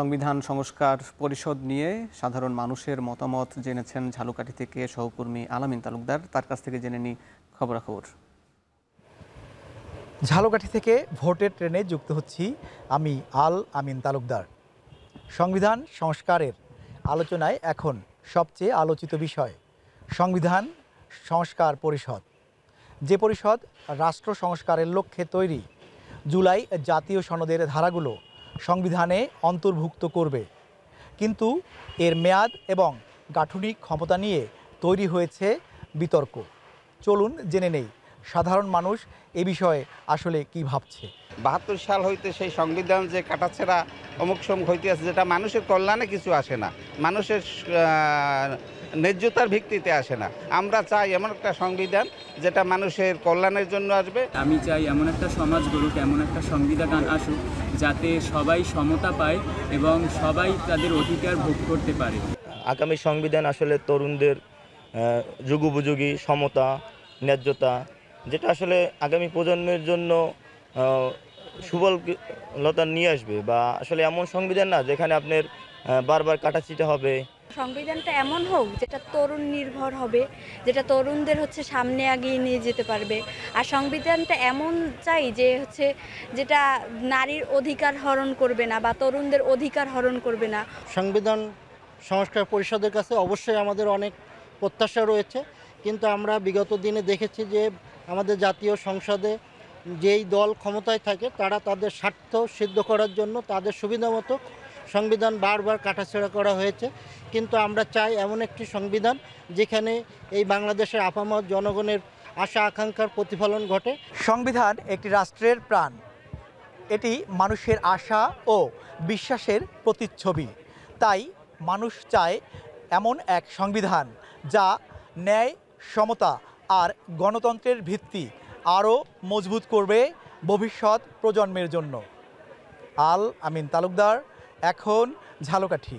সংবিধান সংস্কার পরিষদ নিয়ে সাধারণ মানুষের মতামত জেনেছেন ঝালকাঠি থেকে সহকর্মী আলামিন তালুকদার। তার কাছ থেকে জেনে নিই খবরাখবর। ঝালকাঠি থেকে ভোটের ট্রেনে যুক্ত হচ্ছি আমি আমিন তালুকদার। সংবিধান সংস্কারের আলোচনায় এখন সবচেয়ে আলোচিত বিষয় সংবিধান সংস্কার পরিষদ। যে পরিষদ রাষ্ট্র সংস্কারের লক্ষ্যে তৈরি, জুলাই জাতীয় সনদের ধারাগুলো সংবিধানে অন্তর্ভুক্ত করবে। কিন্তু এর মেয়াদ এবং গাঠনিক ক্ষমতা নিয়ে তৈরি হয়েছে বিতর্ক। চলুন জেনে নেই সাধারণ মানুষ এ বিষয়ে আসলে কি ভাবছে। ৭২ সাল হইতে সেই সংবিধান যে কাটাছেড়া অমুক সমুক হইতে আছে, যেটা মানুষের কল্যাণে কিছু আসে না, মানুষের ন্যায্যতার ভিত্তিতে আসে না। আমরা চাই এমন একটা সংবিধান যেটা মানুষের কল্যাণের জন্য আসবে। আমি চাই এমন একটা সমাজ গড়ুক, এমন একটা সংবিধান আসুক যাতে সবাই সমতা পায় এবং সবাই তাদের অধিকার ভোগ করতে পারে। আগামী সংবিধান আসলে তরুণদের যুগোপযোগী সমতা, ন্যায্যতা, যেটা আসলে আগামী প্রজন্মের জন্য সুবলতা নিয়ে আসবে, বা আসলে এমন সংবিধান না যেখানে আপনার বারবার কাটাছিটা হবে। সংবিধানটা এমন হোক যেটা তরুণ নির্ভর হবে, যেটা তরুণদের সামনে এগিয়ে নিয়ে যেতে পারবে। আর সংবিধানটা এমন চাই যে যেটা নারীর অধিকার হরণ করবে না বা তরুণদের অধিকার হরণ করবে না। সংবিধান সংস্কার পরিষদের কাছে অবশ্যই আমাদের অনেক প্রত্যাশা রয়েছে, কিন্তু আমরা বিগত দিনে দেখেছি যে আমাদের জাতীয় সংসদে যেই দল ক্ষমতায় থাকে তারা তাদের স্বার্থ সিদ্ধ করার জন্য তাদের সুবিধা মতো সংবিধান বারবার কাটাছেঁড়া করা হয়েছে। কিন্তু আমরা চাই এমন একটি সংবিধান যেখানে এই বাংলাদেশের আপামর জনগণের আশা আকাঙ্ক্ষার প্রতিফলন ঘটে। সংবিধান একটি রাষ্ট্রের প্রাণ, এটি মানুষের আশা ও বিশ্বাসের প্রতিচ্ছবি। তাই মানুষ চায় এমন এক সংবিধান যা ন্যায়, সমতা আর গণতন্ত্রের ভিত্তি আরও মজবুত করবে ভবিষ্যৎ প্রজন্মের জন্য। আমিন তালুকদার, এখন ঝালকাঠি।